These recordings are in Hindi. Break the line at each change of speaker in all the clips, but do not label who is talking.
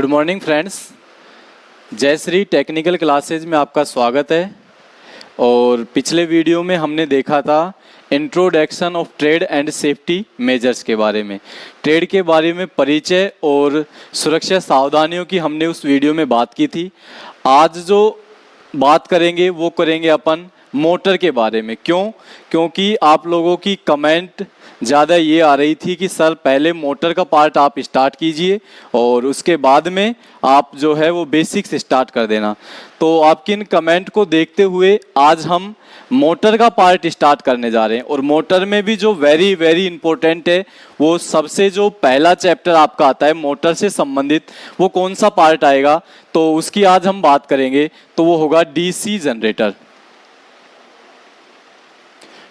Good morning friends, Jayshree technical classes में आपका स्वागत है। और पिछले वीडियो में हमने देखा था introduction of trade and safety measures के बारे में। ट्रेड के बारे में परिचय और सुरक्षा सावधानियों की हमने उस वीडियो में बात की थी। आज जो बात करेंगे वो करेंगे अपन मोटर के बारे में। क्योंकि आप लोगों की कमेंट ज़्यादा ये आ रही थी कि सर पहले मोटर का पार्ट आप स्टार्ट कीजिए और उसके बाद में आप जो है वो बेसिक्स स्टार्ट कर देना। तो आपकी इन कमेंट को देखते हुए आज हम मोटर का पार्ट स्टार्ट करने जा रहे हैं। और मोटर में भी जो वेरी वेरी इंपॉर्टेंट है, वो सबसे जो पहला चैप्टर आपका आता है मोटर से संबंधित, वो कौन सा पार्ट आएगा तो उसकी आज हम बात करेंगे। तो वो होगा डीसी जनरेटर।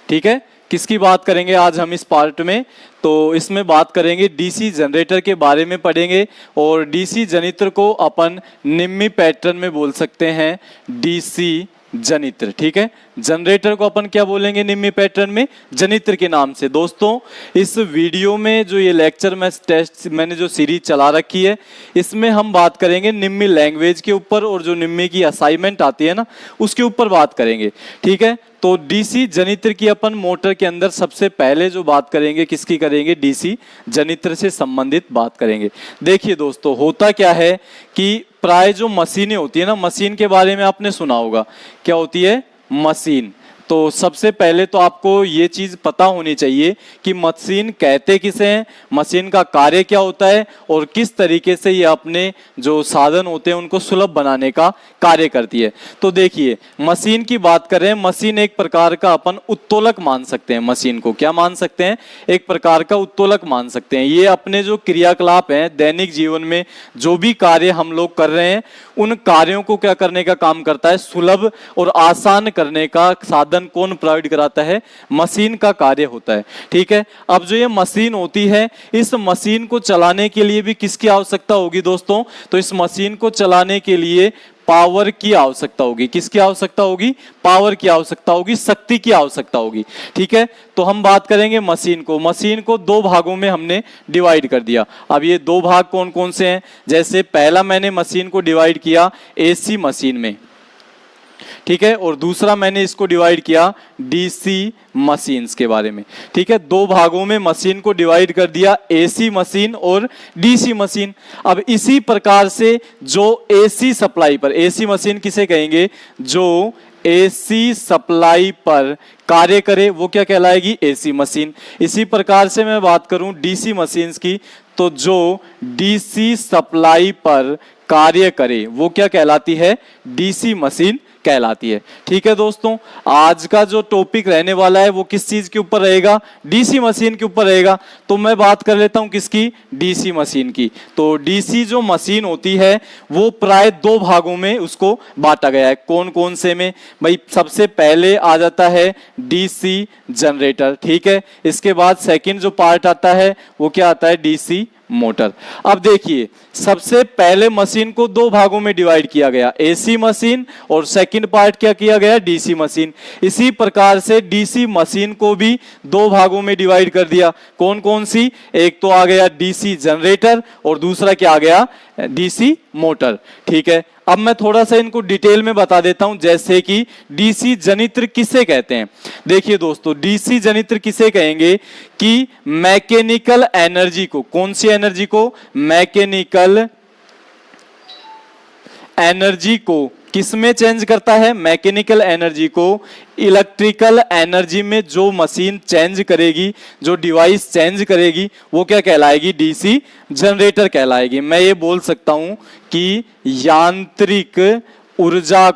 ठीक है, किसकी बात करेंगे आज हम इस पार्ट में? तो इसमें बात करेंगे डीसी जनरेटर के बारे में पढ़ेंगे। और डीसी जनरेटर को अपन निम्न पैटर्न में बोल सकते हैं डीसी जनित्र। ठीक है, जनरेटर को अपन क्या बोलेंगे निम्न पैटर्न में? जनित्र के नाम से। दोस्तों, इस वीडियो में जो ये लेक्चर मैंने जो सीरीज चला रखी है, इसमें हम बात करेंगे निम्न लैंग्वेज के ऊपर, और जो निम्न की असाइनमेंट आती है ना, उसके ऊपर बात करेंगे। ठीक है, तो डीसी जनित्र की अपन मोटर के अंदर सबसे पहले जो बात करेंगे किसकी करेंगे? डीसी जनित्र से संबंधित बात करेंगे। देखिए दोस्तों, होता क्या है कि प्राय जो मशीनें होती है ना, मशीन के बारे में आपने सुना होगा। क्या होती है? मशीन। तो सबसे पहले तो आपको ये चीज़ पता होनी चाहिए कि मशीन कहते किसे हैं, मशीन का कार्य क्या होता है, और किस तरीके से ये अपने जो साधन होते हैं उनको सुलभ बनाने का कार्य करती है। तो देखिए, मशीन की बात करें, मशीन एक प्रकार का अपन उत्तोलक मान सकते हैं। मशीन को क्या मान सकते हैं? एक प्रकार का उत्तोलक मान सकते हैं। ये अपने जो क्रियाकलाप हैं दैनिक जीवन में, जो भी कार्य हम लोग कर रहे हैं, उन कार्यों को क्या करने का काम करता है? सुलभ और आसान करने का साधन कौन प्रोवाइड कराता है? मशीन का कार्य होता है। ठीक है, अब जो ये मशीन होती है, इस मशीन को चलाने के लिए भी किसकी आवश्यकता होगी दोस्तों? तो इस मशीन को चलाने के लिए पावर की आवश्यकता होगी। किसकी आवश्यकता होगी? पावर की आवश्यकता होगी, शक्ति की आवश्यकता होगी। ठीक है, तो हम बात करेंगे मशीन को। मशीन को दो भागों में हमने डिवाइड कर दिया। अब ये दो भाग कौन कौन से हैं? जैसे पहला मैंने मशीन को डिवाइड किया एसी मशीन में, ठीक है, और दूसरा मैंने इसको डिवाइड किया डीसी मशीन्स के बारे में। ठीक है, दो भागों में मशीन को डिवाइड कर दिया, एसी मशीन और डीसी मशीन। अब इसी प्रकार से जो एसी सप्लाई पर, एसी मशीन किसे कहेंगे? जो एसी सप्लाई पर कार्य करे वो क्या कहलाएगी? AC machine. इसी प्रकार से मैं बात करूं डीसी मशीन्स की, तो जो डीसी सप्लाई पर कार्य करे वो क्या कहलाती है? डीसी मशीन कहलाती है। ठीक है दोस्तों, आज का जो टॉपिक रहने वाला है वो किस चीज के ऊपर रहेगा? डीसी मशीन के ऊपर रहेगा। तो मैं बात कर लेता हूं किसकी? डीसी मशीन की। तो डीसी जो मशीन होती है वो प्राय दो भागों में उसको बांटा गया है। कौन कौन से में? भाई सबसे पहले आ जाता है डीसी जनरेटर। ठीक है, इसके बाद सेकंड जो पार्ट आता है वो क्या आता है? DC motor. अब देखिए, सबसे पहले मशीन को दो भागों में डिवाइड किया गया, एसी मशीन, और सेकंड पार्ट क्या किया गया? DC machine. इसी प्रकार से डीसी मशीन को भी दो भागों में डिवाइड कर दिया। कौन कौन सी? एक तो आ गया डीसी जनरेटर और दूसरा क्या आ गया? DC motor. ठीक है, अब मैं थोड़ा सा इनको डिटेल में बता देता हूं, जैसे कि डीसी जनित्र किसे कहते हैं। देखिए दोस्तों, डीसी जनित्र किसे कहेंगे? कि मैकेनिकल एनर्जी को, कौन सी एनर्जी को? मैकेनिकल एनर्जी को किसमें चेंज करता है? मैकेनिकल एनर्जी को इलेक्ट्रिकल एनर्जी में जो मशीन चेंज करेगी, जो डिवाइस चेंज करेगी, वो क्या कहलाएगी? डीसी जनरेटर कहलाएगी। मैं ये बोल सकता हूं कि यांत्रिक ऊर्जा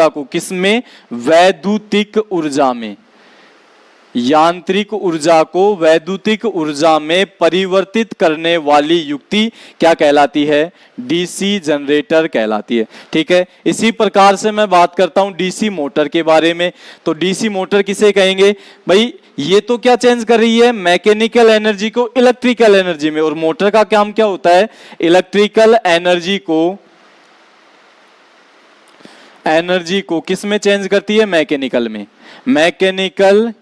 को किसमें? वैद्युतिक ऊर्जा में। यांत्रिक ऊर्जा को वैद्युतिक ऊर्जा में परिवर्तित करने वाली युक्ति क्या कहलाती है? डीसी जनरेटर कहलाती है। ठीक है, इसी प्रकार से मैं बात करता हूं डीसी मोटर के बारे में। तो डीसी मोटर किसे कहेंगे? भाई ये तो क्या चेंज कर रही है? मैकेनिकल एनर्जी को इलेक्ट्रिकल एनर्जी में। और मोटर का काम क्या होता है? इलेक्ट्रिकल एनर्जी को किस में चेंज करती है? मैकेनिकल में। मैकेनिकल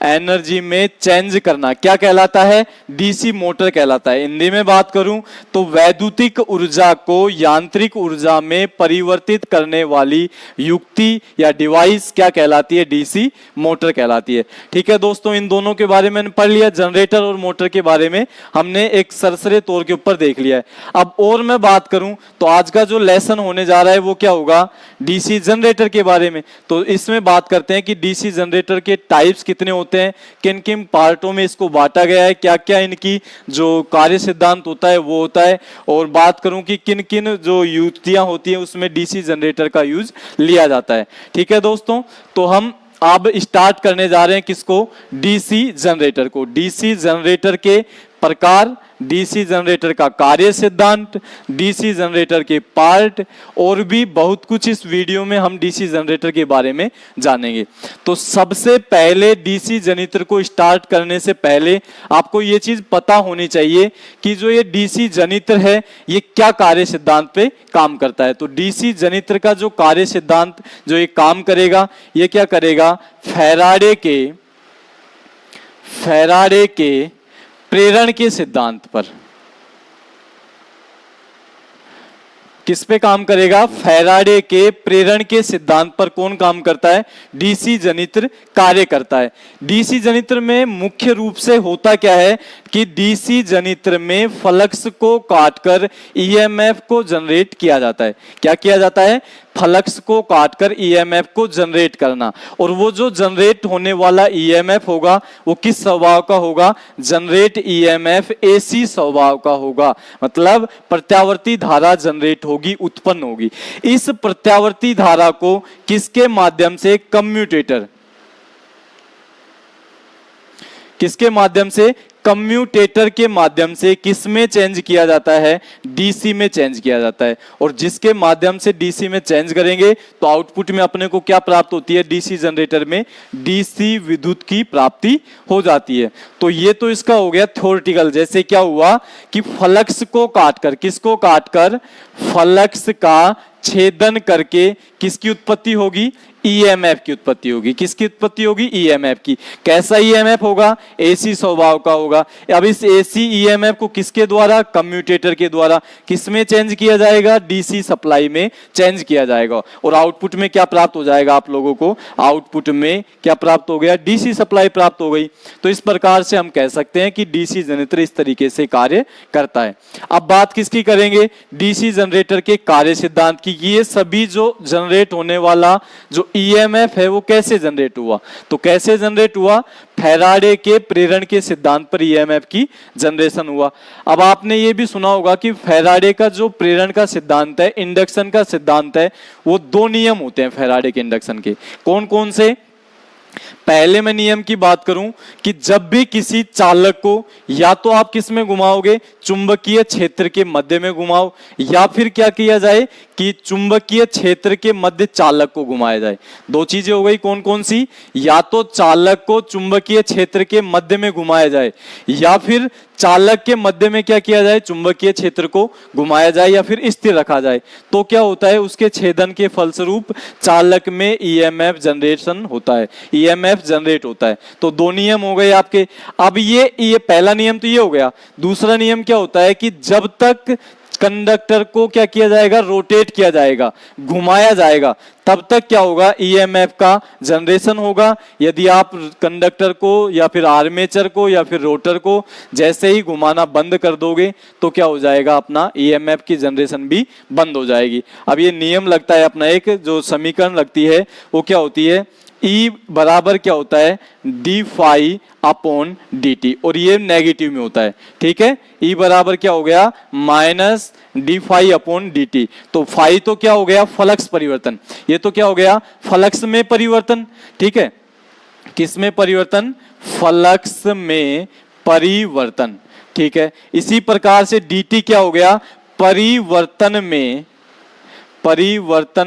एनर्जी में चेंज करना क्या कहलाता है? डीसी मोटर कहलाता है। हिंदी में बात करूं तो वैद्युतिक ऊर्जा को यांत्रिक ऊर्जा में परिवर्तित करने वाली युक्ति या डिवाइस क्या कहलाती है? डीसी मोटर कहलाती है। ठीक है दोस्तों, इन दोनों के बारे में पढ़ लिया, जनरेटर और मोटर के बारे में हमने एक सरसरे तौर के ऊपर देख लिया है। अब और मैं बात करूं तो आज का जो लेसन होने जा रहा है वो क्या होगा? डीसी जनरेटर के बारे में। तो इसमें बात करते हैं कि डीसी जनरेटर के टाइप्स कितने होते हैं, किन किन पार्टों में इसको बांटा गया है, क्या क्या इनकी जो कार्य सिद्धांत होता है वो होता है, और बात करूं कि किन किन जो युक्तियां होती हैं उसमें डीसी जनरेटर का यूज लिया जाता है। ठीक है दोस्तों, तो हम अब स्टार्ट करने जा रहे हैं किसको? डीसी जनरेटर को। डीसी जनरेटर के प्रकार, डीसी जनरेटर का कार्य सिद्धांत, डीसी जनरेटर के पार्ट और भी बहुत कुछ इस वीडियो में हम डीसी जनरेटर के बारे में जानेंगे। तो सबसे पहले डीसी जनरेटर को स्टार्ट करने से पहले आपको ये चीज पता होनी चाहिए कि जो ये डीसी जनरेटर है ये क्या कार्य सिद्धांत पे काम करता है। तो डीसी जनरेटर का जो कार्य सिद्धांत जो ये काम करेगा, ये क्या करेगा? फैराडे के प्रेरण के सिद्धांत पर। किस पे काम करेगा? फैराडे के प्रेरण के सिद्धांत पर कौन काम करता है? डीसी जनरेटर कार्य करता है। डीसी जनरेटर में मुख्य रूप से होता क्या है कि डीसी जनरेटर में फ्लक्स को काटकर ईएमएफ को जनरेट किया जाता है। क्या किया जाता है? फ्लक्स को काटकर ईएमएफ को जनरेट करना। और वो जो जनरेट होने वाला ईएमएफ होगा वो किस स्वभाव का होगा? जनरेट ईएमएफ एसी स्वभाव का होगा, मतलब प्रत्यावर्ती धारा जनरेट होगी, उत्पन्न होगी। इस प्रत्यावर्ती धारा को किसके माध्यम से? किसके माध्यम से? कम्यूटेटर के माध्यम से। किस में चेंज किया जाता है? डीसी में चेंज किया जाता है। और जिसके माध्यम से डीसी में चेंज करेंगे तो आउटपुट में अपने को क्या प्राप्त होती है? डीसी जनरेटर में डीसी विद्युत की प्राप्ति हो जाती है। तो ये तो इसका हो गया थ्योरेटिकल। जैसे क्या हुआ कि फ्लक्स को काटकर, किसको काटकर? फ्लक्स का छेदन करके किसकी उत्पत्ति होगी? ईएमएफ की उत्पत्ति होगी। किसकी उत्पत्ति होगी? ईएमएफ की। कैसा ईएमएफ होगा? एसी स्वभाव का होगा। अब इस एसी ईएमएफ को किसके द्वारा? कम्यूटेटर के द्वारा। किसमें चेंज किया जाएगा? डीसी सप्लाई में चेंज किया जाएगा। और आउटपुट में क्या प्राप्त हो जाएगा आप लोगों को? आउटपुट में क्या प्राप्त हो गया? डीसी सप्लाई प्राप्त हो गई। तो इस प्रकार से हम कह सकते हैं कि डीसी जनरेटर इस तरीके से कार्य करता है। अब बात किसकी करेंगे? डीसी जनरेटर के कार्य सिद्धांत की। ये सभी जो जनरेट होने वाला जो ईएमएफ है वो कैसे जनरेट हुआ? तो कैसे जनरेट हुआ? फैराडे के प्रेरण के सिद्धांत पर ईएमएफ की जनरेशन हुआ। अब आपने ये भी सुना होगा कि फैराडे का जो प्रेरण का सिद्धांत है, इंडक्शन का सिद्धांत है, वो दो नियम होते हैं फैराडे के इंडक्शन के। कौन कौन से? पहले मैं नियम की बात करूं कि जब भी किसी चालक को या तो आप किस में घुमाओगे? चुंबकीय क्षेत्र के मध्य में घुमाओ, या फिर क्या किया जाए कि चुंबकीय क्षेत्र के मध्य चालक को घुमाया जाए। दो चीजें हो गई। कौन कौन सी? या तो चालक को चुंबकीय क्षेत्र के मध्य में घुमाया जाए, या फिर चालक के मध्य में क्या किया जाए? चुंबकीय क्षेत्र को घुमाया जाए या फिर स्थिर रखा जाए। तो क्या होता है? उसके छेदन के फलस्वरूप चालक में ईएमएफ जनरेशन होता है, ईएमएफ जनरेट होता है। तो दो नियम हो गए आपके। अब ये पहला नियम तो ये हो गया। दूसरा नियम क्या होता है कि जब तक कंडक्टर को क्या किया जाएगा? रोटेट किया जाएगा, घुमाया जाएगा, तब तक क्या होगा? ईएमएफ का जनरेशन होगा। यदि आप कंडक्टर को या फिर आर्मेचर को या फिर रोटर को जैसे ही घुमाना बंद कर दोगे तो क्या हो जाएगा? अपना ईएमएफ की जनरेशन भी बंद हो जाएगी। अब ये नियम लगता है अपना, एक जो समीकरण लगती है वो क्या होती है? E बराबर क्या होता है? D phi upon D T, और ये नेगेटिव में होता है। ठीक है, E बराबर क्या हो गया? Minus D phi upon D T. तो फाई तो क्या हो गया? फ्लक्स परिवर्तन। ये तो क्या हो गया? फ्लक्स में परिवर्तन। ठीक है, किस में परिवर्तन? फ्लक्स में परिवर्तन। ठीक है, इसी प्रकार से डी टी क्या हो गया? परिवर्तन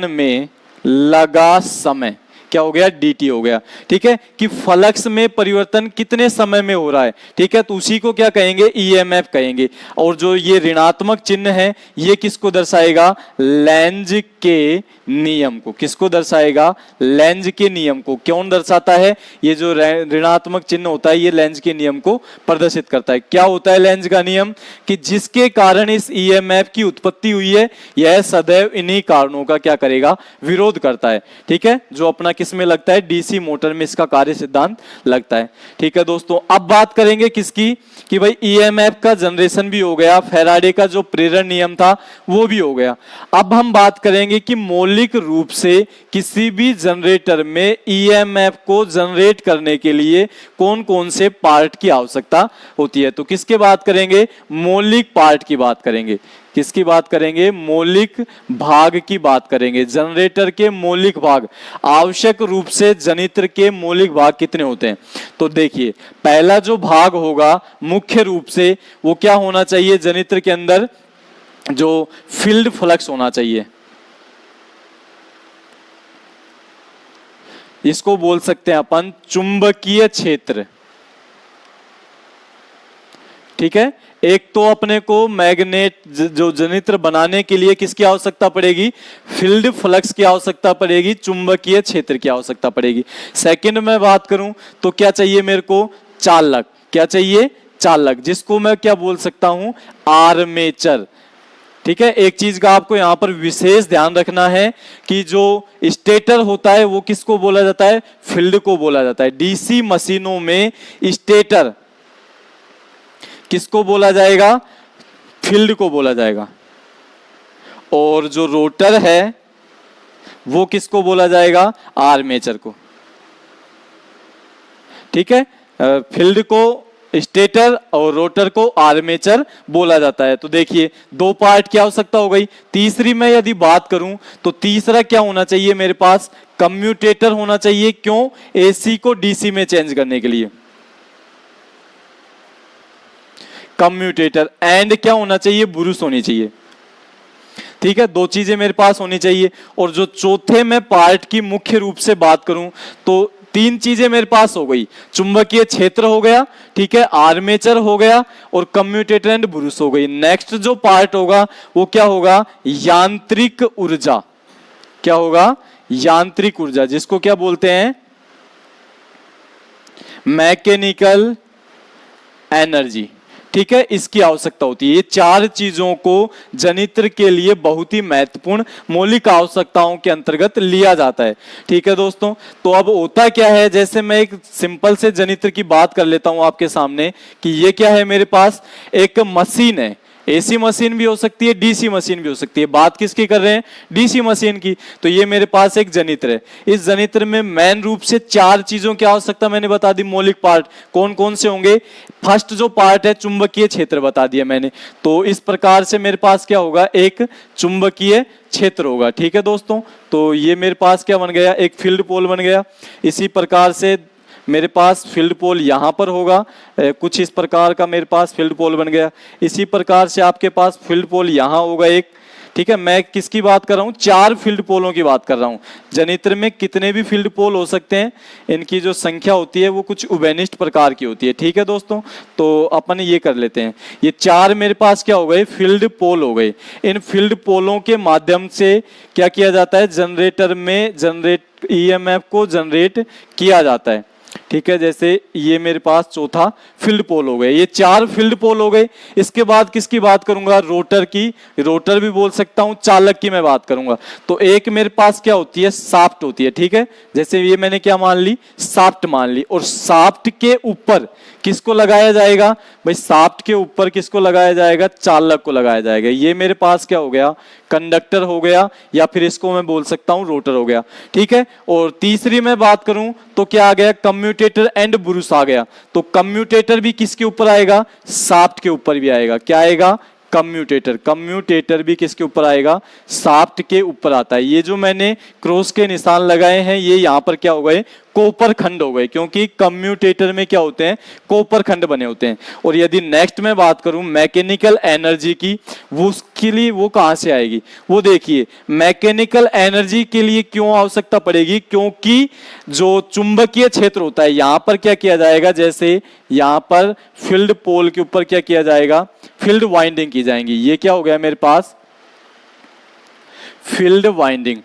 में लगा समय। क्या हो गया, dt हो गया। ठीक है, कि फ्लक्स में परिवर्तन कितने समय में हो रहा है। ठीक है, तो उसी को क्या कहेंगे, ईएमएफ कहेंगे। और जो ये ऋणात्मक चिन्ह है ये किसको दर्शाएगा, लेंज के नियम को। किसको दर्शाएगा, लेंज के नियम को। कौन दर्शाता है, ये जो ऋणात्मक चिन्ह होता है ये लेंज के नियम को प्रदर्शित करता है। क्या होता है लेंज का नियम, कि जिसके कारण इस ईएमएफ की उत्पत्ति हुई है यह सदैव इन्हीं कारणों का क्या करेगा, विरोध करता है। ठीक है, जो अपना किस में लगता है, डीसी मोटर में इसका कार्य सिद्धांत लगता है। ठीक है दोस्तों, अब बात करेंगे किसकी, कि भाई ईएमएफ का जनरेशन भी हो गया, फैराडे का जो प्रेरण नियम था वो भी हो गया। अब हम बात करेंगे कि मौलिक रूप से किसी भी जनरेटर में ईएमएफ को जनरेट करने के लिए कौन कौन से पार्ट की आवश्यकता होती है। तो किसके बात करेंगे, मौलिक पार्ट की बात करेंगे। किसकी बात करेंगे, मौलिक भाग की बात करेंगे। जनरेटर के मौलिक भाग, आवश्यक रूप से जनित्र के मौलिक भाग कितने होते हैं। तो देखिए, पहला जो भाग होगा मुख्य रूप से वो क्या होना चाहिए, जनित्र के अंदर जो फील्ड फ्लक्स होना चाहिए, इसको बोल सकते हैं अपन चुंबकीय क्षेत्र। ठीक है, एक तो अपने को मैग्नेट जो जनित्र बनाने के लिए किसकी आवश्यकता पड़ेगी, फील्ड फ्लक्स की आवश्यकता पड़ेगी, चुंबकीय क्षेत्र की आवश्यकता पड़ेगी। सेकंड में बात करूं तो क्या चाहिए मेरे को, चालक। क्या चाहिए, चालक, जिसको मैं क्या बोल सकता हूं, आर्मेचर। ठीक है, एक चीज का आपको यहां पर विशेष ध्यान रखना है कि जो स्टेटर होता है वो किसको बोला जाता है, फील्ड को बोला जाता है। डीसी मशीनों में स्टेटर किसको बोला जाएगा, फील्ड को बोला जाएगा। और जो रोटर है वो किसको बोला जाएगा, आर्मेचर को। ठीक है, फील्ड को स्टेटर और रोटर को आर्मेचर बोला जाता है। तो देखिए, दो पार्ट की आवश्यकता हो गई। तीसरी में यदि बात करूं तो तीसरा क्या होना चाहिए मेरे पास, कम्यूटेटर होना चाहिए। क्यों, एसी को डीसी में चेंज करने के लिए कम्यूटेटर। एंड क्या होना चाहिए, ब्रूस होनी चाहिए। ठीक है, दो चीजें मेरे पास होनी चाहिए। और जो चौथे में पार्ट की मुख्य रूप से बात करूं तो तीन चीजें मेरे पास हो गई, चुंबकीय क्षेत्र हो गया, ठीक है, आर्मेचर हो गया और कम्यूटेटर एंड ब्रूस हो गई। नेक्स्ट जो पार्ट होगा वो क्या होगा, यांत्रिक ऊर्जा। क्या होगा, यांत्रिक ऊर्जा, जिसको क्या बोलते हैं, मैकेनिकल एनर्जी। ठीक है, इसकी आवश्यकता होती है। ये चार चीजों को जनित्र के लिए बहुत ही महत्वपूर्ण मौलिक आवश्यकताओं के अंतर्गत लिया जाता है। ठीक है दोस्तों, तो अब होता क्या है, जैसे मैं एक सिंपल से जनित्र की बात कर लेता हूं आपके सामने कि ये क्या है, मेरे पास एक मशीन है। एसी मशीन भी हो सकती है, डीसी मशीन भी हो सकती है। बात किसकी कर रहे हैं, डीसी मशीन की। तो ये मेरे पास एक जनित्र है। इस जनित्र में मेन रूप से चार चीजों की आवश्यकता मैंने बता दी, मौलिक पार्ट कौन कौन से होंगे। फर्स्ट जो पार्ट है चुंबकीय क्षेत्र बता दिया मैंने। तो इस प्रकार से मेरे पास क्या होगा, एक चुंबकीय क्षेत्र होगा। ठीक है दोस्तों, तो ये मेरे पास क्या बन गया, एक फील्ड पोल बन गया। इसी प्रकार से मेरे पास फील्ड पोल यहाँ पर होगा, कुछ इस प्रकार का मेरे पास फील्ड पोल बन गया। इसी प्रकार से आपके पास फील्ड पोल यहाँ होगा एक। ठीक है, मैं किसकी बात कर रहा हूँ, चार फील्ड पोलों की बात कर रहा हूँ। जनित्र में कितने भी फील्ड पोल हो सकते हैं, इनकी जो संख्या होती है वो कुछ उभयनिष्ठ प्रकार की होती है। ठीक है दोस्तों, तो अपन ये कर लेते हैं, ये चार मेरे पास क्या हो गए, फील्ड पोल हो गए। इन फील्ड पोलों के माध्यम से क्या किया जाता है, जनरेटर में ईएमएफ को जनरेट किया जाता है। ठीक है, जैसे ये मेरे पास चौथा फील्ड पोल हो गए, ये चार फील्ड पोल हो गए। इसके बाद किसकी बात करूंगा, रोटर की। रोटर भी बोल सकता हूं, चालक की मैं बात करूंगा। तो एक मेरे पास क्या होती है, शाफ्ट होती है। ठीक है, जैसे ये मैंने क्या मान ली, शाफ्ट मान ली। और शाफ्ट के ऊपर किसको लगाया जाएगा, भाई शाफ्ट के ऊपर किसको लगाया जाएगा, चालक को लगाया जाएगा। ये मेरे पास क्या हो गया, कंडक्टर हो गया, या फिर इसको मैं बोल सकता हूं रोटर हो गया। ठीक है, और तीसरी मैं बात करूं तो क्या आ गया, कम्यूटेटर एंड ब्रूस आ गया। तो कम्यूटेटर भी किसके ऊपर आएगा, शाफ्ट के ऊपर भी आएगा। क्या आएगा, कम्यूटेटर। कम्यूटेटर भी किसके ऊपर आएगा? शाफ्ट के ऊपर आता है। ये जो मैंने क्रॉस के निशान लगाए हैं ये यहाँ पर क्या हो गए? कॉपर खंड हो गए, क्योंकि कम्यूटेटर में क्या होते हैं? कॉपर खंड बने होते हैं। और यदि नेक्स्ट में बात करूं मैकेनिकल एनर्जी की, वो उसके लिए वो कहां से आएगी? वो देखिए, मैकेनिकल एनर्जी के लिए क्यों आवश्यकता पड़ेगी? क्योंकि जो चुंबकीय क्षेत्र होता है यहां पर क्या किया जाएगा? जैसे यहां पर फील्ड पोल के ऊपर क्या किया जाएगा? फील्ड वाइंडिंग की जाएंगी। ये क्या हो गया मेरे पास? Field winding.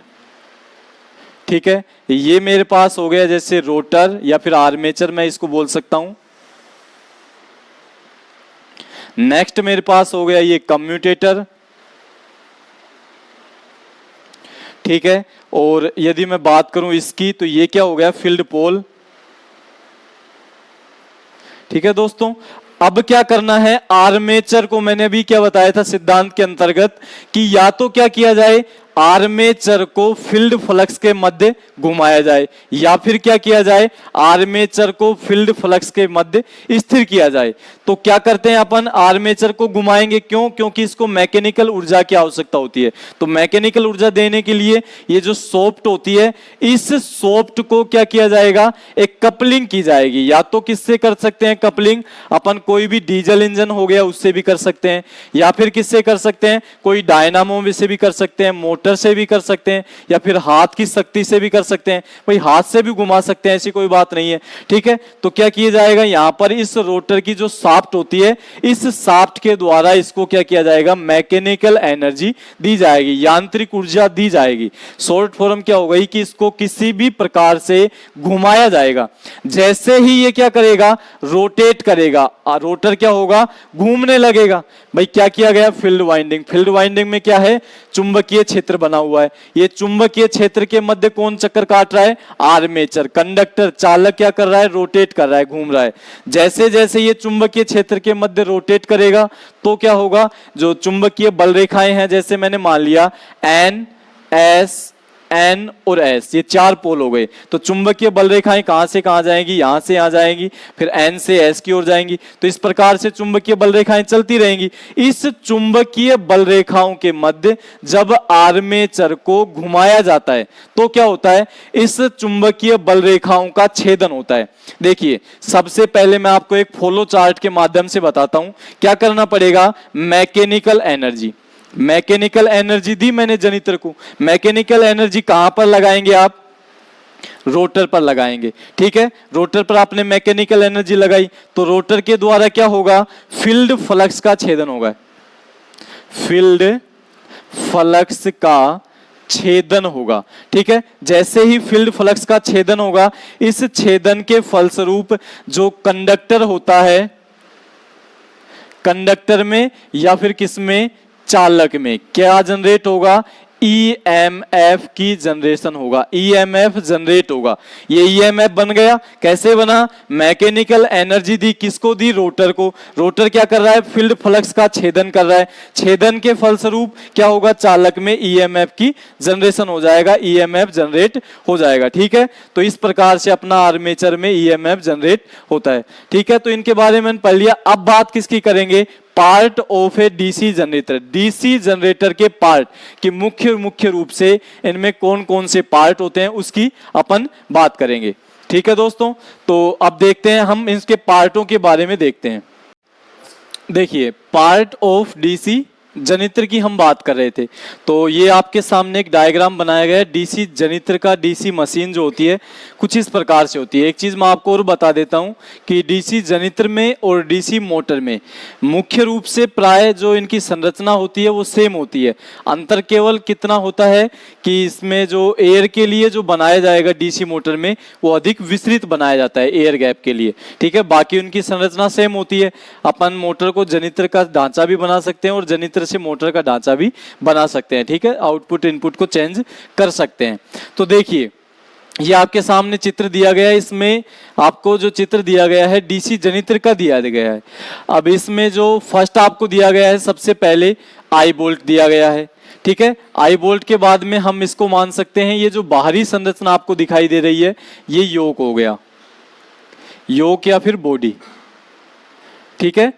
ठीक है, ये मेरे पास हो गया जैसे रोटर या फिर आर्मेचर, मैं इसको बोल सकता हूं। नेक्स्ट मेरे पास हो गया ये कम्यूटेटर। ठीक है, और यदि मैं बात करूं इसकी तो ये क्या हो गया? फील्ड पोल। ठीक है दोस्तों, अब क्या करना है? आर्मेचर को मैंने अभी क्या बताया था सिद्धांत के अंतर्गत कि या तो क्या किया जाए? आर्मेचर को फील्ड फ्लक्स के मध्य घुमाया जाए, या फिर क्या किया जाए? आर्मेचर को फील्ड फ्लक्स के मध्य स्थिर किया जाए। तो क्या करते हैं अपन? आर्मेचर को घुमाएंगे। क्यों? क्योंकि इसको मैकेनिकल ऊर्जा की आवश्यकता होती है। तो मैकेनिकल ऊर्जा देने के लिए ये जो सॉफ्ट होती है, इस सॉफ्ट को क्या किया जाएगा? एक कपलिंग की जाएगी। या तो किससे कर सकते हैं कपलिंग? अपन कोई भी डीजल इंजन हो गया उससे भी कर सकते हैं, या फिर किससे कर सकते हैं? कोई डायनामो में से भी कर सकते हैं, मोटर से भी कर सकते हैं, या फिर हाथ की शक्ति से भी कर सकते हैं। भाई हाथ से भी घुमा सकते हैं, ऐसी कोई बात नहीं है। ठीक है, तो क्या किया जाएगा? यहां पर इस रोटर की जो शाफ्ट होती है, इस शाफ्ट के द्वारा इसको क्या किया जाएगा? मैकेनिकल एनर्जी दी जाएगी, यांत्रिक ऊर्जा दी जाएगी। शॉर्ट फॉर्म क्या हो गई कि इसको किसी भी प्रकार से घुमाया जाएगा। जैसे ही ये क्या करेगा? रोटेट करेगा, रोटर क्या होगा? घूमने लगेगा। भाई क्या किया गया? Field winding. फील्ड वाइंडिंग में क्या है? चुंबकीय क्षेत्र बना हुआ है। ये चुंबकीय क्षेत्र के मध्य कौन चक्कर काट रहा है? आर्मेचर। कंडक्टर चालक क्या कर रहा है? रोटेट कर रहा है, घूम रहा है। जैसे जैसे ये चुंबकीय क्षेत्र के मध्य रोटेट करेगा तो क्या होगा? जो चुंबकीय बल रेखाएं हैं, जैसे मैंने मान लिया एन, एस, एन और एस, ये चार पोल हो गए। तो चुंबकीय बल रेखाएं कहां से कहां जाएंगी? यहां से यहां जाएंगी, फिर एन से एस की ओर जाएंगी। तो इस प्रकार से चुंबकीय बल रेखाएं चलती रहेंगी। इस चुंबकीय बल रेखाओं के मध्य जब आर्मेचर को घुमाया जाता है तो क्या होता है? इस चुंबकीय बल रेखाओं का छेदन होता है। देखिए, सबसे पहले मैं आपको एक फ्लो चार्ट के माध्यम से बताता हूं क्या करना पड़ेगा। मैकेनिकल एनर्जी, मैकेनिकल एनर्जी दी मैंने जनित्र को। मैकेनिकल एनर्जी कहां पर लगाएंगे आप? रोटर पर लगाएंगे। ठीक है, रोटर पर आपने मैकेनिकल एनर्जी लगाई तो रोटर के द्वारा क्या होगा? फील्ड फ्लक्स का छेदन होगा। फील्ड फ्लक्स का छेदन होगा। ठीक है, जैसे ही फील्ड फ्लक्स का छेदन होगा, इस छेदन के फलस्वरूप जो कंडक्टर होता है, कंडक्टर में या फिर किसमें? चालक में क्या जनरेट होगा? ईएमएफ की जनरेशन होगा। ईएमएफ जनरेट होगा। ये ईएमएफ बन गया। कैसे बना? मैकेनिकल एनर्जी दी किसको? दी रोटर को। रोटर क्या कर रहा है? फील्ड फ्लक्स का छेदन कर रहा है। छेदन के फलस्वरूप क्या होगा? चालक में ईएमएफ की जनरेशन हो जाएगा, ईएमएफ जनरेट हो जाएगा। ठीक है, तो इस प्रकार से अपना आर्मेचर में ईएमएफ जनरेट होता है। ठीक है, तो इनके बारे में पढ़ लिया। अब बात किसकी करेंगे? Part of A DC generator. DC generator के पार्ट की मुख्य रूप से इनमें कौन कौन से पार्ट होते हैं उसकी अपन बात करेंगे। ठीक है दोस्तों, तो अब देखते हैं हम इसके पार्टों के बारे में देखते हैं। देखिए, पार्ट ऑफ डीसी जनित्र की हम बात कर रहे थे, तो ये आपके सामने एक डायग्राम बनाया गया है डीसी जनित्र का। डीसी मशीन जो होती है कुछ इस प्रकार से होती है। एक चीज़ मैं आपको और बता देता हूँ कि डीसी जनित्र में और डीसी मोटर में मुख्य रूप से प्राय जो इनकी संरचना होती है वो सेम होती है। अंतर केवल कितना होता है कि इसमें जो एयर के लिए जो बनाया जाएगा डीसी मोटर में वो अधिक विस्तृत बनाया जाता है एयर गैप के लिए। ठीक है, बाकी उनकी संरचना सेम होती है। अपन मोटर को जनित्र का ढांचा भी बना सकते हैं और जनित्र से मोटर का ढांचा भी बना सकते हैं। ठीक है, आउटपुट इनपुट को चेंज कर सकते हैं। तो देखिए, ये आपके सामने चित्र दिया गया है। इसमें आपको जो चित्र दिया गया है डीसी जनित्र का दिया गया है। अब इसमें जो फर्स्ट आपको दिया गया है, सबसे पहले आई बोल्ट दिया गया है। ठीक है, आई बोल्ट के बाद में हम इसको मान सकते हैं ये जो बाहरी संरचना आपको दिखाई दे रही है ये योक हो गया, योक या फिर बॉडी। ठीक है,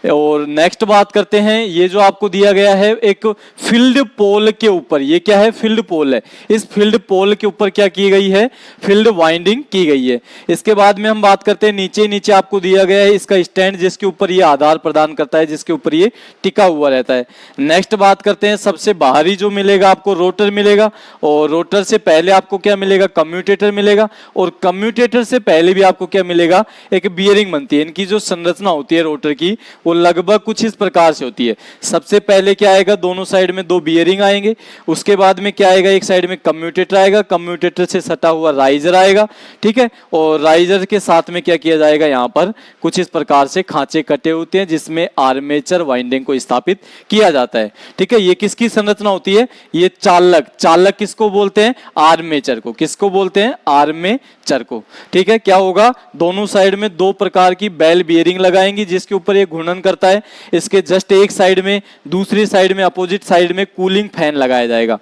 और नेक्स्ट बात करते हैं, ये जो आपको दिया गया है एक फील्ड पोल के ऊपर, ये क्या है, फील्ड पोल है। इस फील्ड पोल के ऊपर क्या की गई है, फील्ड वाइंडिंग की गई है। इसके बाद में हम बात करते हैं, नीचे नीचे आपको दिया गया है इसका स्टैंड, जिसके ऊपर ये आधार प्रदान करता है, जिसके ऊपर ये टिका हुआ रहता है। नेक्स्ट बात करते हैं, सबसे बाहरी जो मिलेगा आपको रोटर मिलेगा, और रोटर से पहले आपको क्या मिलेगा, कम्यूटेटर मिलेगा, और कम्यूटेटर से पहले भी आपको क्या मिलेगा, एक बियरिंग बनती है। इनकी जो संरचना होती है रोटर की, वो लगभग कुछ इस प्रकार से होती है। सबसे पहले क्या आएगा, दोनों साइड में दो बियरिंग आएंगे, उसके बाद में क्या आएगा, एक साइड में कम्यूटेटर आएगा, कम्यूटेटर से सटा हुआ राइजर आएगा, ठीक है, और राइजर के साथ में क्या किया जाएगा, यहाँ पर कुछ इस प्रकार से खांचे कटे होते हैं, जिसमें आर्मेचर वाइंडिंग को स्थापित किया जाता है, ठीक है। ये किसकी संरचना होती है, ये चालक, चालक किसको बोलते हैं, आर्मेचर को, किसको बोलते हैं, आर्मेचर को, ठीक है। क्या होगा, दोनों साइड में दो प्रकार की बेल बियरिंग लगाएंगी, जिसके ऊपर ये घूर्णन करता है। इसके जस्ट एक साइड में, दूसरी साइड में, अपोजिट साइड में कूलिंग फैन लगाया जाएगा,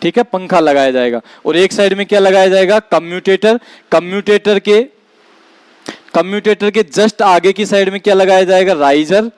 ठीक है, पंखा लगाया जाएगा, और एक साइड में क्या लगाया जाएगा, कम्यूटेटर। कम्यूटेटर के जस्ट आगे की साइड में क्या लगाया जाएगा, राइजर,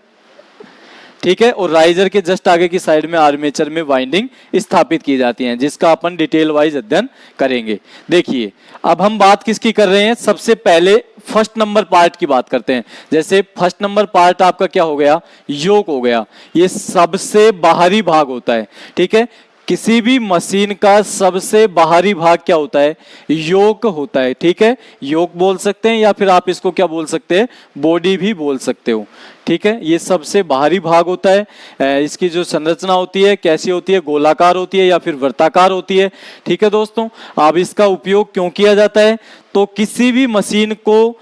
ठीक है, और राइजर के जस्ट आगे की साइड में आर्मेचर में वाइंडिंग स्थापित की जाती हैं, जिसका अपन डिटेल वाइज अध्ययन करेंगे। देखिए अब हम बात किसकी कर रहे हैं, सबसे पहले फर्स्ट नंबर पार्ट की बात करते हैं। जैसे फर्स्ट नंबर पार्ट आपका क्या हो गया, योक हो गया, ये सबसे बाहरी भाग होता है, ठीक है। किसी भी मशीन का सबसे बाहरी भाग क्या होता है, योक होता है, ठीक है, योक बोल सकते हैं, या फिर आप इसको क्या बोल सकते हैं, बॉडी भी बोल सकते हो, ठीक है। ये सबसे बाहरी भाग होता है। इसकी जो संरचना होती है कैसी होती है, गोलाकार होती है या फिर वृत्ताकार होती है, ठीक है दोस्तों। अब इसका उपयोग क्यों किया जाता है, तो किसी भी मशीन को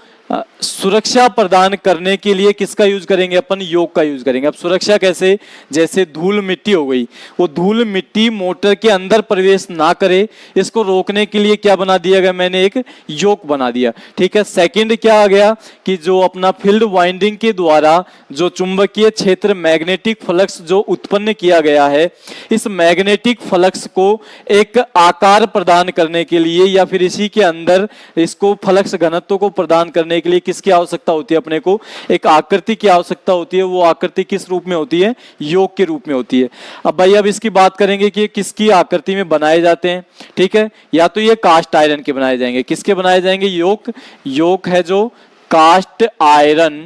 सुरक्षा प्रदान करने के लिए किसका यूज करेंगे, अपन योक का यूज करेंगे। अब सुरक्षा कैसे, जैसे धूल मिट्टी हो गई, वो धूल मिट्टी मोटर के अंदर प्रवेश ना करे, इसको रोकने के लिए क्या बना दिया गया, मैंने एक योक बना दिया, ठीक है। सेकंड क्या आ गया कि जो अपना फील्ड वाइंडिंग के द्वारा जो चुंबकीय क्षेत्र मैग्नेटिक फ्लक्स जो उत्पन्न किया गया है, इस मैग्नेटिक फ्लक्स को एक आकार प्रदान करने के लिए, या फिर इसी के अंदर इसको फ्लक्स घनत्व को प्रदान करने के लिए किसकी आवश्यकता होती है, अपने को एक आकृति की आवश्यकता होती है। वो आकृति किस रूप में होती है, योग के रूप में होती है। अब भाई अब इसकी बात करेंगे कि किसकी आकृति में बनाए जाते हैं, ठीक है। या तो ये कास्ट आयरन के बनाए जाएंगे, किसके बनाए जाएंगे, योग है जो कास्ट आयरन,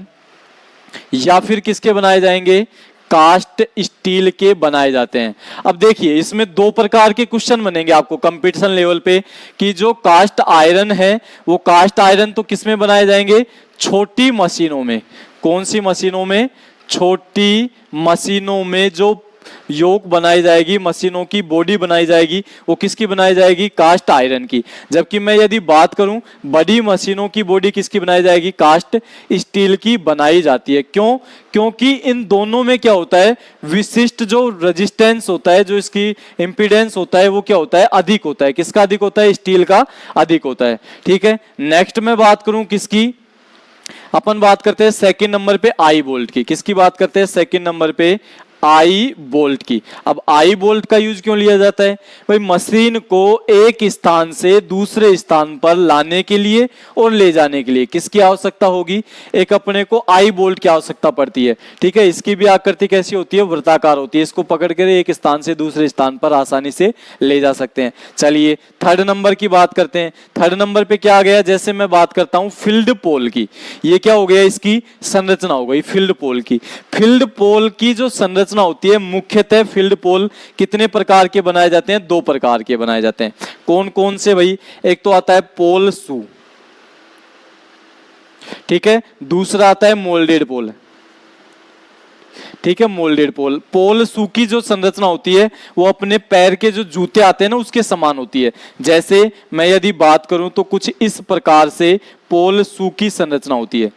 या फिर किसके बनाए जाएंगे, कास्ट स्टील के बनाए जाते हैं। अब देखिए इसमें दो प्रकार के क्वेश्चन बनेंगे आपको कंपटीशन लेवल पे, कि जो कास्ट आयरन है वो कास्ट आयरन तो किस में बनाए जाएंगे, छोटी मशीनों में। कौन सी मशीनों में, छोटी मशीनों में जो योक बनाई जाएगी, मशीनों की बॉडी बनाई जाएगी, वो किसकी बनाई जाएगी, कास्ट आयरन की। जबकि मैं यदि बात करूं बड़ी मशीनों की बॉडी किसकी बनाई जाएगी, कास्ट स्टील की बनाई जाती है। क्यों, क्योंकि इन दोनों में क्या होता है, विशिष्ट जो रेजिस्टेंस होता है, जो इसकी इंपीडेंस होता है, वो क्या होता है, अधिक होता है। किसका अधिक होता है, स्टील का अधिक होता है, ठीक है। नेक्स्ट मैं बात करूं किसकी, अपन बात करते हैं सेकंड नंबर पे आई बोल्ट की। किसकी बात करते हैं, सेकंड नंबर पे आई बोल्ट की। अब आई बोल्ट का यूज क्यों लिया जाता है, भाई मशीन को एक स्थान से दूसरे स्थान पर लाने के लिए और ले जाने के लिए किसकी आवश्यकता होगी, एक अपने को आई बोल्ट की आवश्यकता पड़ती है, ठीक है। इसकी भी आकृति कैसी होती है, वृत्ताकार होती है। इसको पकड़ कर एक स्थान से दूसरे स्थान पर आसानी से ले जा सकते हैं। चलिए थर्ड नंबर की बात करते हैं। थर्ड नंबर पे क्या आ गया, जैसे मैं बात करता हूं फील्ड पोल की, ये क्या हो गया, इसकी संरचना हो गई फील्ड पोल की। फील्ड पोल की जो संरचना होती है, मुख्यतः फील्ड पोल कितने प्रकार के बनाए जाते हैं, दो प्रकार के बनाए जाते हैं। कौन कौन से भाई, एक तो आता है पोल शू, ठीक है, दूसरा आता है मोल्डेड पोल, ठीक है, मोल्डेड पोल। पोल शू की जो संरचना होती है वो अपने पैर के जो जूते आते हैं ना उसके समान होती है। जैसे मैं यदि बात करूं तो कुछ इस प्रकार से पोल शू की संरचना होती है,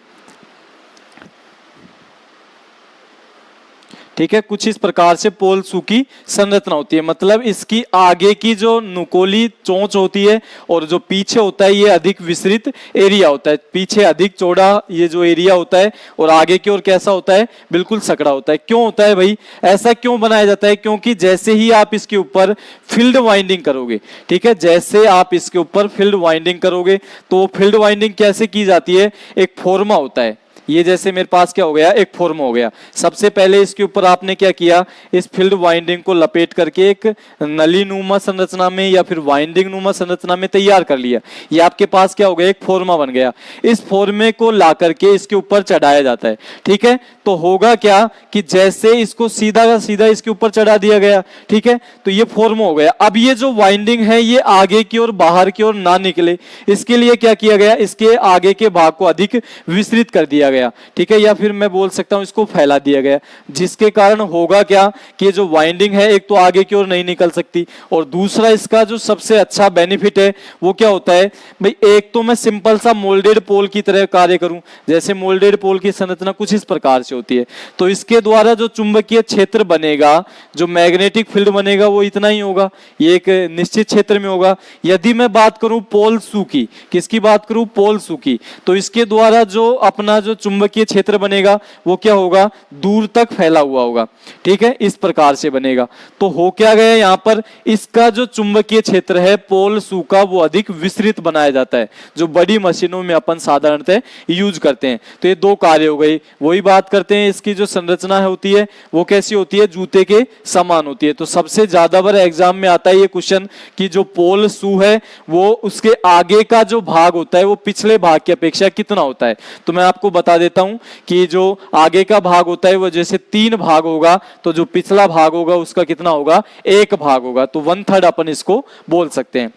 ठीक है, कुछ इस प्रकार से पोल शू की संरचना होती है। मतलब इसकी आगे की जो नुकोली चोंच होती है और जो पीछे होता है ये अधिक विस्तृत एरिया होता है, पीछे अधिक चौड़ा ये जो एरिया होता है, और आगे की ओर कैसा होता है, बिल्कुल सकड़ा होता है। क्यों होता है भाई, ऐसा क्यों बनाया जाता है, क्योंकि जैसे ही आप इसके ऊपर फील्ड वाइंडिंग करोगे, ठीक है, जैसे आप इसके ऊपर फील्ड वाइंडिंग करोगे तो फील्ड वाइंडिंग कैसे की जाती है, एक फोर्मा होता है, ये जैसे मेरे पास क्या हो गया, एक फॉर्म हो गया। सबसे पहले इसके ऊपर आपने क्या किया, इस फील्ड वाइंडिंग को लपेट करके एक नली नुमा संरचना में या फिर वाइंडिंग नुमा संरचना में तैयार कर लिया। ये आपके पास क्या हो गया, एक फॉर्मा बन गया। इस फॉर्मे को ला करके इसके ऊपर चढ़ाया जाता है। ठीक है, तो होगा क्या कि जैसे इसको सीधा का सीधा इसके ऊपर चढ़ा दिया गया, ठीक है, तो ये फॉर्म हो गया। अब ये जो वाइंडिंग है ये आगे की ओर बाहर की ओर ना निकले, इसके लिए क्या किया गया, इसके आगे के भाग को अधिक विस्तृत कर दिया गया। ठीक है, या फिर मैं बोल सकता हूं इसको फैला दिया गया, जिसके कारण होगा क्या कि जो वाइंडिंग है एक तो आगे की ओर नहीं निकल सकती, और दूसरा इसका जो सबसे अच्छा बेनिफिट है वो क्या होता है भाई, एक तो मैं सिंपल सा मोल्डेड पोल की तरह कार्य करूं। जैसे मोल्डेड पोल की संरचना कुछ इस प्रकार से होती है, तो इसके द्वारा जो चुंबकीय क्षेत्र बनेगा, जो मैग्नेटिक फील्ड बनेगा वो इतना ही होगा, ये एक निश्चित क्षेत्र में होगा। यदि मैं बात करूं पोल शू की, किसकी बात करूं, पोल शू की, तो इसके द्वारा जो अपना जो चुंबकीय क्षेत्र बनेगा वो क्या होगा, दूर तक फैला हुआ होगा। ठीक है, इस प्रकार से बनेगा। तो हो क्या गया यहां पर, इसका जो चुंबकीय क्षेत्र है पोल शू का वो अधिक विस्तृत बनाया जाता है, जो बड़ी मशीनों में अपन साधारणतः यूज करते हैं। तो ये दो कार्य हो गई। वही बात करते हैं, इसकी जो संरचना होती है वो कैसी होती है, जूते के समान होती है। तो सबसे ज्यादा बार एग्जाम में आता है ये क्वेश्चन कि जो पोल शू है वो उसके आगे का जो भाग होता है वो पिछले भाग की अपेक्षा कितना होता है। तो मैं आपको बता देता हूं कि जो आगे का भाग होता है वो जैसे 3 भाग होगा, तो जो पिछला भाग होगा उसका कितना होगा, 1 भाग होगा। तो 1/3 अपन इसको बोल सकते हैं।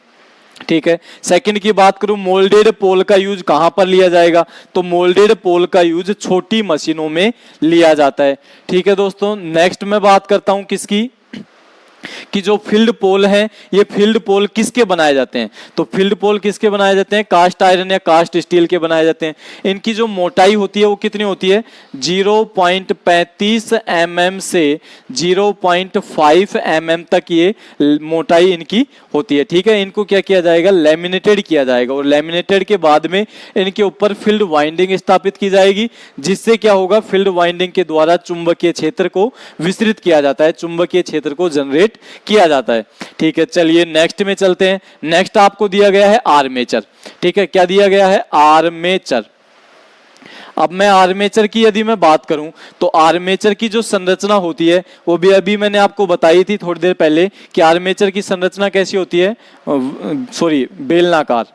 ठीक है, सेकंड की बात करूं, मोल्डेड पोल का यूज कहां पर लिया जाएगा, तो मोल्डेड पोल का यूज छोटी मशीनों में लिया जाता है। ठीक है दोस्तों, नेक्स्ट मैं बात करता हूं किसकी, कि जो फील्ड पोल है ये फील्ड पोल किसके बनाए जाते हैं, तो फील्ड पोल किसके बनाए जाते हैं, कास्ट आयरन या कास्ट स्टील के बनाए जाते हैं। इनकी जो मोटाई होती है वो कितनी होती है, 0.35 mm से 0.5 mm तक ये मोटाई इनकी होती है। ठीक है, इनको क्या किया जाएगा, लैमिनेटेड किया जाएगा, और लैमिनेटेड के बाद में इनके ऊपर फील्ड वाइंडिंग स्थापित की जाएगी, जिससे क्या होगा, फील्ड वाइंडिंग के द्वारा चुंबकीय क्षेत्र को विस्तृत किया जाता है, चुंबकीय क्षेत्र को जनरेट किया जाता है। ठीक है, चलिए नेक्स्ट में चलते हैं। नेक्स्ट आपको दिया गया है आर्मेचर। ठीक है, क्या दिया गया है, आर्मेचर। अब मैं आर्मेचर की यदि मैं बात करूं तो आर्मेचर की जो संरचना होती है वो भी अभी मैंने आपको बताई थी थोड़ी देर पहले कि आर्मेचर की संरचना कैसी होती है, सॉरी बेलनाकार।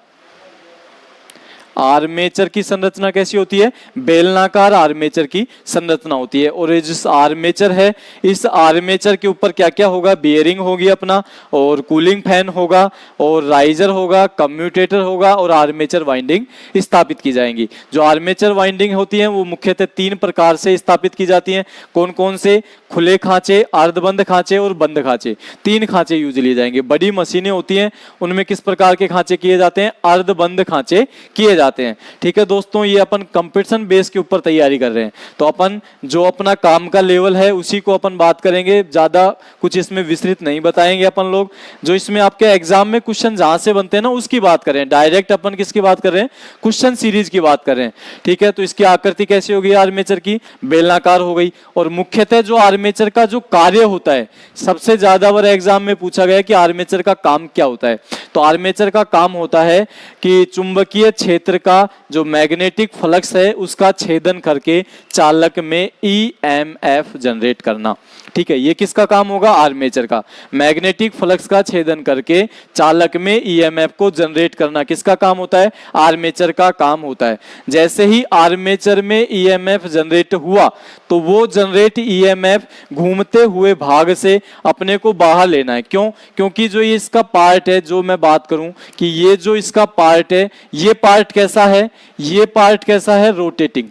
आर्मेचर की संरचना कैसी होती है, बेलनाकार आर्मेचर की संरचना होती है। और ये जिस आर्मेचर है, इस आर्मेचर के ऊपर क्या क्या होगा, बियरिंग होगी अपना, और कूलिंग फैन होगा, और राइजर होगा, कम्यूटेटर होगा, और आर्मेचर वाइंडिंग स्थापित की जाएंगी। जो आर्मेचर वाइंडिंग होती है वो मुख्यतः 3 प्रकार से स्थापित की जाती हैं। कौन कौन से, खुले खांचे, अर्धबंद खांचे और बंद खांचे। 3 खांचे यूज लिए जाएंगे। बड़ी मशीनें होती हैं उनमें किस प्रकार के खांचे किए जाते हैं, अर्धबंद खांचे किए जाते हैं। ठीक है दोस्तों, ये अपन कंपटीशन बेस के ऊपर तैयारी कर रहे हैं, तो अपन जो अपना काम का लेवल है उसी को अपन बात करेंगे, ज्यादा कुछ इसमें विस्तृत नहीं बताएंगे अपन लोग। जो इसमें आपके एग्जाम में क्वेश्चन जहां से बनते हैं ना उसकी बात करें, डायरेक्ट अपन किसकी बात कर रहे हैं, क्वेश्चन सीरीज की बात कर रहे हैं। ठीक है, तो इसकी आकृति कैसी होगी आर्मेचर की, बेलनाकार हो गई। और मुख्यतः जो आर्मेचर का जो कार्य होता है, सबसे ज्यादा बार एग्जाम में पूछा गया कि आर्मेचर का काम क्या होता है, तो आर्मेचर का काम होता है कि चुंबकीय क्षेत्र का जो मैग्नेटिक फ्लक्स है उसका छेदन करके चालक में ईएमएफ जनरेट करना। ठीक है, ये किसका काम होगा, आर्मेचर का। मैग्नेटिक फ्लक्स का छेदन करके चालक में ईएमएफ को जनरेट करना किसका काम होता है, आर्मेचर का काम होता है। जैसे ही आर्मेचर में ईएमएफ जनरेट हुआ तो वो जनरेट ईएमएफ घूमते हुए भाग से अपने को बाहर लेना है। क्यों, क्योंकि जो ये इसका पार्ट है, जो मैं बात करूं कि ये जो इसका पार्ट है, ये पार्ट कैसा है, ये पार्ट कैसा है, रोटेटिंग।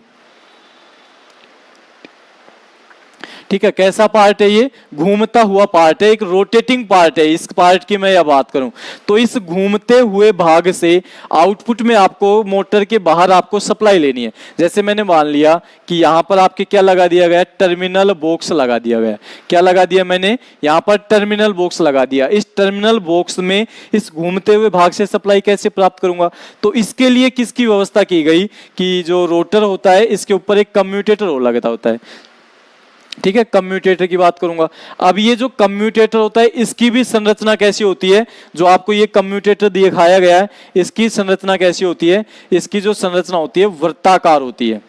ठीक है, कैसा पार्ट है, ये घूमता हुआ पार्ट है, एक रोटेटिंग पार्ट है। इस पार्ट की मैं यह बात करूं तो इस घूमते हुए भाग से आउटपुट में आपको मोटर के बाहर आपको सप्लाई लेनी है। जैसे मैंने मान लिया कि यहां पर आपके क्या लगा दिया गया, टर्मिनल बॉक्स लगा दिया गया। क्या लगा दिया मैंने, यहां पर टर्मिनल बॉक्स लगा दिया। इस टर्मिनल बॉक्स में इस घूमते हुए भाग से सप्लाई कैसे प्राप्त करूंगा, तो इसके लिए किसकी व्यवस्था की गई कि जो रोटर होता है इसके ऊपर एक कम्यूटेटर और लगता होता है। ठीक है, कम्यूटेटर की बात करूंगा। अब ये जो कम्यूटेटर होता है इसकी भी संरचना कैसी होती है, जो आपको ये कम्यूटेटर दिखाया गया है इसकी संरचना कैसी होती है, इसकी जो संरचना होती है वृत्ताकार होती है।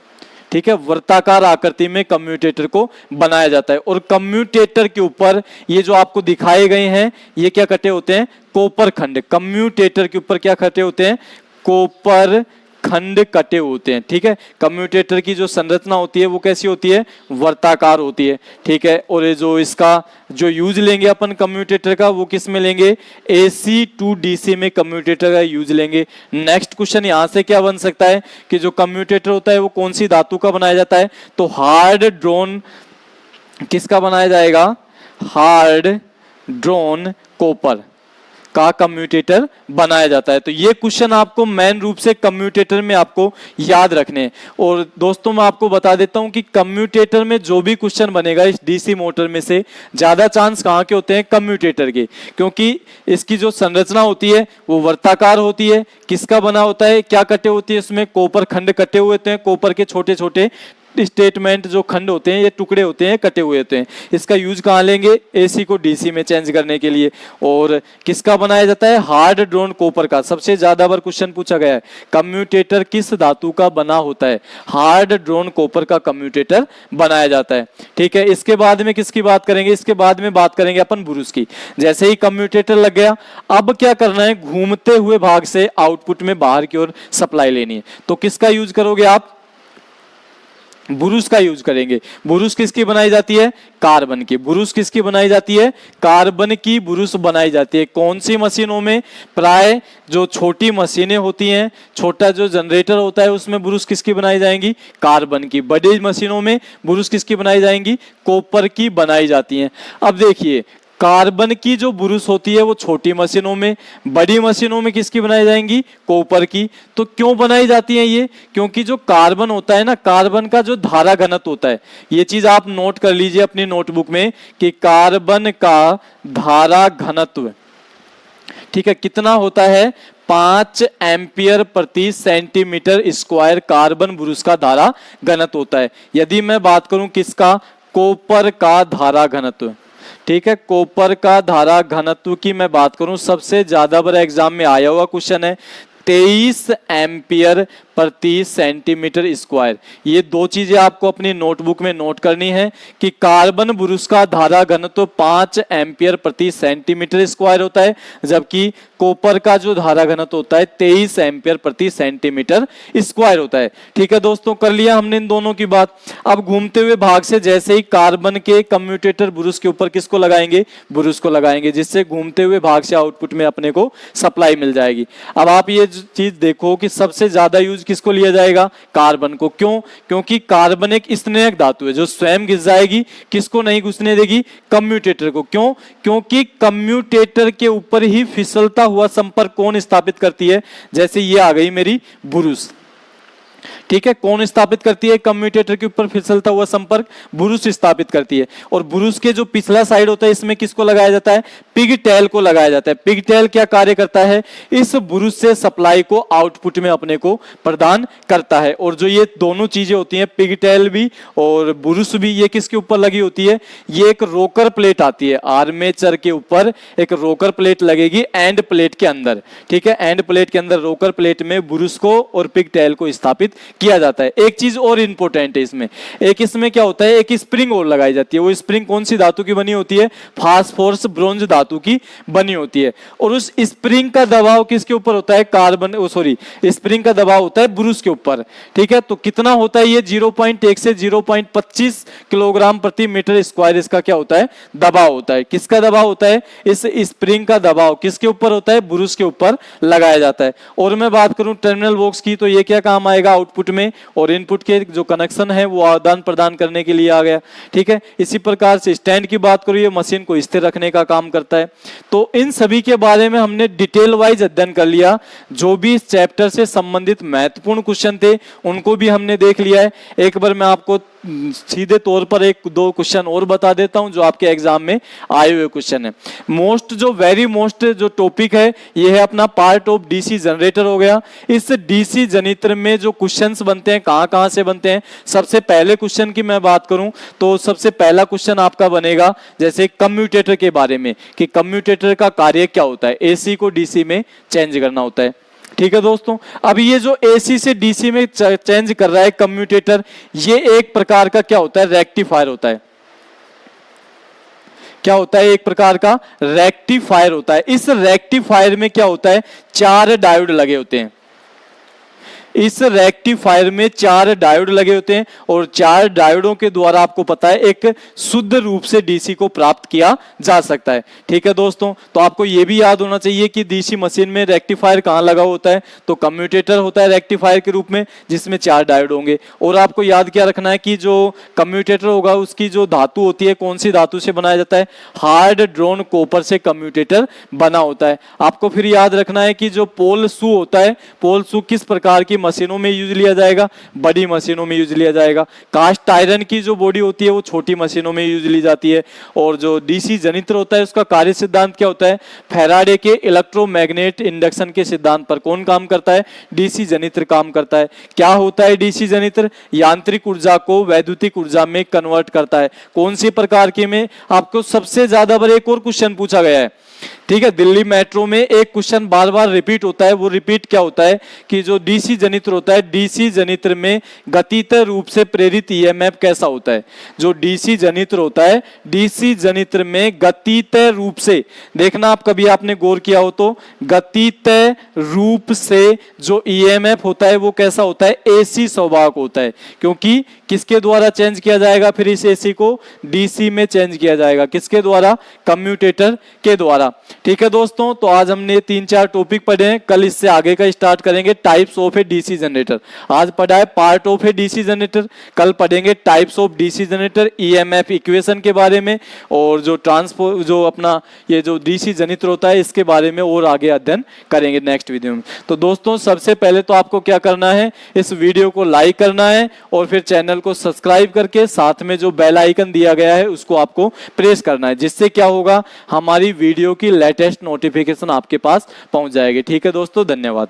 ठीक है, वृत्ताकार आकृति में कम्यूटेटर को बनाया जाता है। और कम्यूटेटर के ऊपर ये जो आपको दिखाए गए हैं ये क्या कटे होते हैं, कॉपर खंड। कम्यूटेटर के ऊपर क्या कटे होते हैं, कॉपर खंड कटे होते हैं। ठीक है, कम्यूटेटर की जो संरचना होती है वो कैसी होती है, वर्ताकार होती है। ठीक है, और ये जो इसका जो यूज लेंगे अपन कम्यूटेटर का वो किस में लेंगे, AC टू DC में कम्यूटेटर का यूज लेंगे। नेक्स्ट क्वेश्चन यहां से क्या बन सकता है कि जो कम्यूटेटर होता है वो कौन सी धातु का बनाया जाता है, तो हार्ड ड्रोन किसका बनाया जाएगा, हार्ड ड्रोन कॉपर का कम्यूटेटर बनाया जाता है। तो ये क्वेश्चन आपको मेन रूप से कम्यूटेटर में आपको याद रखने हैं। और दोस्तों मैं आपको बता देता हूं कि कम्यूटेटर में जो भी क्वेश्चन बनेगा इस DC मोटर में से ज्यादा चांस कहां के होते हैं, कम्यूटेटर के, क्योंकि इसकी जो संरचना होती है वो वर्ताकार होती है। किसका बना होता है, क्या कटे होती है, इसमें कॉपर खंड कटे हुए होते हैं, कॉपर के छोटे छोटे स्टेटमेंट जो खंड होते हैं ये टुकड़े होते हैं, कटे हुए होते हैं। इसका यूज कहाँ लेंगे, AC को DC में चेंज करने के लिए। और किसका बनाया जाता है, हार्ड ड्रोन कॉपर का। सबसे ज्यादा बार क्वेश्चन पूछा गया है कम्यूटेटर किस धातु का बना होता है, हार्ड ड्रोन कॉपर का कम्यूटेटर बनाया जाता है। ठीक है, इसके बाद में किसकी बात करेंगे, इसके बाद में बात करेंगे अपन बुरुस की। जैसे ही कम्यूटेटर लग गया, अब क्या करना है, घूमते हुए भाग से आउटपुट में बाहर की ओर सप्लाई लेनी है। तो किसका यूज करोगे आप, बुरुस का यूज करेंगे। बुरुस किसकी बनाई जाती है, कार्बन की। बुरुस किसकी बनाई जाती है, कार्बन की बुरुस बनाई जाती है। कौन सी मशीनों में, प्राय जो छोटी मशीनें होती हैं, छोटा जो जनरेटर होता है उसमें बुरुस किसकी बनाई जाएंगी, कार्बन की। बड़ी मशीनों में बुरुस किसकी बनाई जाएंगी, कॉपर की बनाई जाती हैं। अब देखिए कार्बन की जो बुरुस होती है वो छोटी मशीनों में, बड़ी मशीनों में किसकी बनाई जाएंगी, कॉपर की। तो क्यों बनाई जाती है ये, क्योंकि जो कार्बन होता है ना, कार्बन का जो धारा घनत्व होता है, ये चीज आप नोट कर लीजिए अपनी नोटबुक में कि कार्बन का धारा घनत्व, ठीक है, कितना होता है, 5 एम्पियर प्रति सेंटीमीटर स्क्वायर कार्बन बुरुस का धारा घनत्व होता है। यदि मैं बात करूं किसका, कॉपर का धारा घनत्व, ठीक है, कॉपर का धारा घनत्व की मैं बात करूं, सबसे ज्यादा बार एग्जाम में आया हुआ क्वेश्चन है 23 एम्पियर प्रति सेंटीमीटर स्क्वायर। ये दो चीजें आपको अपनी नोटबुक में नोट करनी है कि कार्बन बुरुस का धारा घनत्व 5 एम्पियर प्रति सेंटीमीटर स्क्वायर होता है, जबकि कॉपर का जो धारा घनत्व होता है 23 एम्पियर प्रति सेंटीमीटर स्क्वायर होता है। ठीक है दोस्तों, कर लिया हमने इन दोनों की बात। अब घूमते हुए भाग से जैसे ही कार्बन के कम्यूटेटर बुरुस के ऊपर किसको लगाएंगे, बुरुस को लगाएंगे, जिससे घूमते हुए भाग से आउटपुट में अपने को सप्लाई मिल जाएगी। अब आप ये चीज देखो कि सबसे ज्यादा यूज किसको लिया जाएगा, कार्बन को। क्यों, क्योंकि कार्बन एक स्नेहक धातु है जो स्वयं घिस जाएगी, किसको नहीं घुसने देगी, कम्यूटेटर को। क्यों, क्योंकि कम्यूटेटर के ऊपर ही फिसलता हुआ संपर्क कौन स्थापित करती है, जैसे ये आ गई मेरी बुरुस, ठीक है, कौन स्थापित करती है, कम्यूटेटर के ऊपर फिसलता हुआ संपर्क बुरुस स्थापित करती है। और बुरुस के जो पिछला साइड होता है इसमें किसको लगाया जाता है, पिगटेल को लगाया जाता है। पिगटेल क्या कार्य करता है, इस बुरुस से सप्लाई को आउटपुट में अपने को प्रदान करता है। और जो ये दोनों चीजें होती हैं, पिगटेल भी और बुरुस भी, ये किसके ऊपर लगी होती है, ये एक रोकर प्लेट आती है, आर्मेचर के ऊपर एक रोकर प्लेट लगेगी एंड प्लेट के अंदर। ठीक है, एंड प्लेट के अंदर रोकर प्लेट में बुरुस को और पिगटेल को स्थापित किया जाता है। एक चीज और इंपॉर्टेंट है इसमें, एक इसमें क्या होता है, एक स्प्रिंग और लगाई जाती है। वो स्प्रिंग कौन सी धातु की बनी होती है, फास्फोरस ब्रोंज धातु की बनी होती है। और उस स्प्रिंग का दबाव किसके ऊपर होता है, कार्बन, सॉरी, स्प्रिंग का दबाव होता है बुरुस के ऊपर। ठीक है, तो कितना होता है ये, 0.1 से 0.25 किलोग्राम प्रति मीटर स्क्वायर इसका क्या होता है, दबाव होता है। किसका दबाव होता है, इस स्प्रिंग का दबाव किसके ऊपर होता है, बुरुस के ऊपर लगाया जाता है। और मैं बात करूं टर्मिनल बॉक्स की, तो ये क्या काम आएगा आउटपुट में, और इनपुट के जो कनेक्शन है वो आदान प्रदान करने के लिए आ गया। ठीक है, इसी प्रकार से स्टैंड की बात करूं, ये मशीन को स्थिर रखने का काम करता है। तो इन सभी के बारे में हमने डिटेल वाइज अध्ययन कर लिया। जो भी इस चैप्टर से संबंधित महत्वपूर्ण क्वेश्चन थे उनको भी हमने देख लिया है। एक बार मैं आपको सीधे तौर पर एक दो क्वेश्चन और बता देता हूं जो आपके एग्जाम में आए हुए क्वेश्चन है। मोस्ट जो वेरी मोस्ट जो टॉपिक है ये है अपना पार्ट ऑफ डीसी जनरेटर हो गया। इस डीसी जनित्र में जो क्वेश्चंस बनते हैं कहां कहां से बनते हैं, सबसे पहले क्वेश्चन की मैं बात करूं तो सबसे पहला क्वेश्चन आपका बनेगा जैसे कम्यूटेटर के बारे में कि कम्यूटेटर का कार्य क्या होता है, एसी को डीसी में चेंज करना होता है। ठीक है दोस्तों। अब ये जो एसी से डीसी में चेंज कर रहा है कम्यूटेटर, ये एक प्रकार का क्या होता है, रेक्टिफायर होता है। क्या होता है, एक प्रकार का रेक्टिफायर होता है। इस रेक्टिफायर में क्या होता है, 4 डायोड लगे होते हैं। इस रेक्टिफायर में 4 डायोड लगे होते हैं और 4 डायोडों के द्वारा आपको पता है एक शुद्ध रूप से डीसी को प्राप्त किया जा सकता है। ठीक है दोस्तों, तो आपको यह भी याद होना चाहिए कि डीसी मशीन में रेक्टिफायर कहां लगा होता है, तो कम्यूटेटर होता है रेक्टिफायर के रूप में, जिसमें 4 डायोड होंगे। और आपको याद क्या रखना है कि जो कम्यूटेटर होगा उसकी जो धातु होती है, कौन सी धातु से बनाया जाता है, हार्ड ड्रोन कॉपर से कम्यूटेटर बना होता है। आपको फिर याद रखना है कि जो पोल शू होता है, पोल शू किस प्रकार की मशीनों में यूज लिया जाएगा, बड़ी मशीनों में यूज लिया जाएगा। कास्ट आयरन की जो बॉडी होती है वो छोटी मशीनों में यूज ली जाती है। और जो डीसी जनित्र होता है उसका कार्य सिद्धांत क्या होता है, फैराडे के इलेक्ट्रोमैग्नेट इंडक्शन के सिद्धांत पर कौन काम करता है, डीसी जनित्र काम करता है। क्या होता है डीसी जनित्र, यांत्रिक ऊर्जा को वैद्युतिक ऊर्जा में कन्वर्ट करता है। कौन सी प्रकार के में, आपको सबसे ज्यादा बार एक और क्वेश्चन पूछा गया है। ठीक है, दिल्ली मेट्रो में एक क्वेश्चन बार बार रिपीट होता है। वो रिपीट क्या होता है कि जो डीसी जनित्र होता है, डीसी जनित्र में गतित रूप से प्रेरित ईएमएफ कैसा होता है। जो डीसी जनित्र होता है, डीसी जनित्र में गतित रूप से, देखना आप कभी आपने गौर किया हो तो, गतित रूप से जो ईएमएफ होता है वो कैसा होता है, एसी स्वभाव का होता है। क्योंकि किसके द्वारा चेंज किया जाएगा, फिर इस एसी को डीसी में चेंज किया जाएगा, किसके द्वारा, कम्यूटेटर के द्वारा। ठीक है दोस्तों, तो आज हमने 3-4 टॉपिक पढ़े हैं। कल इससे आगे का स्टार्ट करेंगे, types of A DC generator. आज पढ़ा है part of A DC generator, कल पढ़ेंगे types of DC generator, EMF equation के बारे में, और जो ट्रांसफर जो अपना ये जो डीसी जनित्र होता है इसके बारे में और आगे अध्ययन करेंगे नेक्स्ट वीडियो में। तो दोस्तों सबसे पहले तो आपको क्या करना है, इस वीडियो को लाइक करना है और फिर चैनल को सब्सक्राइब करके साथ में जो बेल आइकन दिया गया है उसको आपको प्रेस करना है, जिससे क्या होगा, हमारी वीडियो की लेटेस्ट नोटिफिकेशन आपके पास पहुंच जाएगी। ठीक है दोस्तों, धन्यवाद।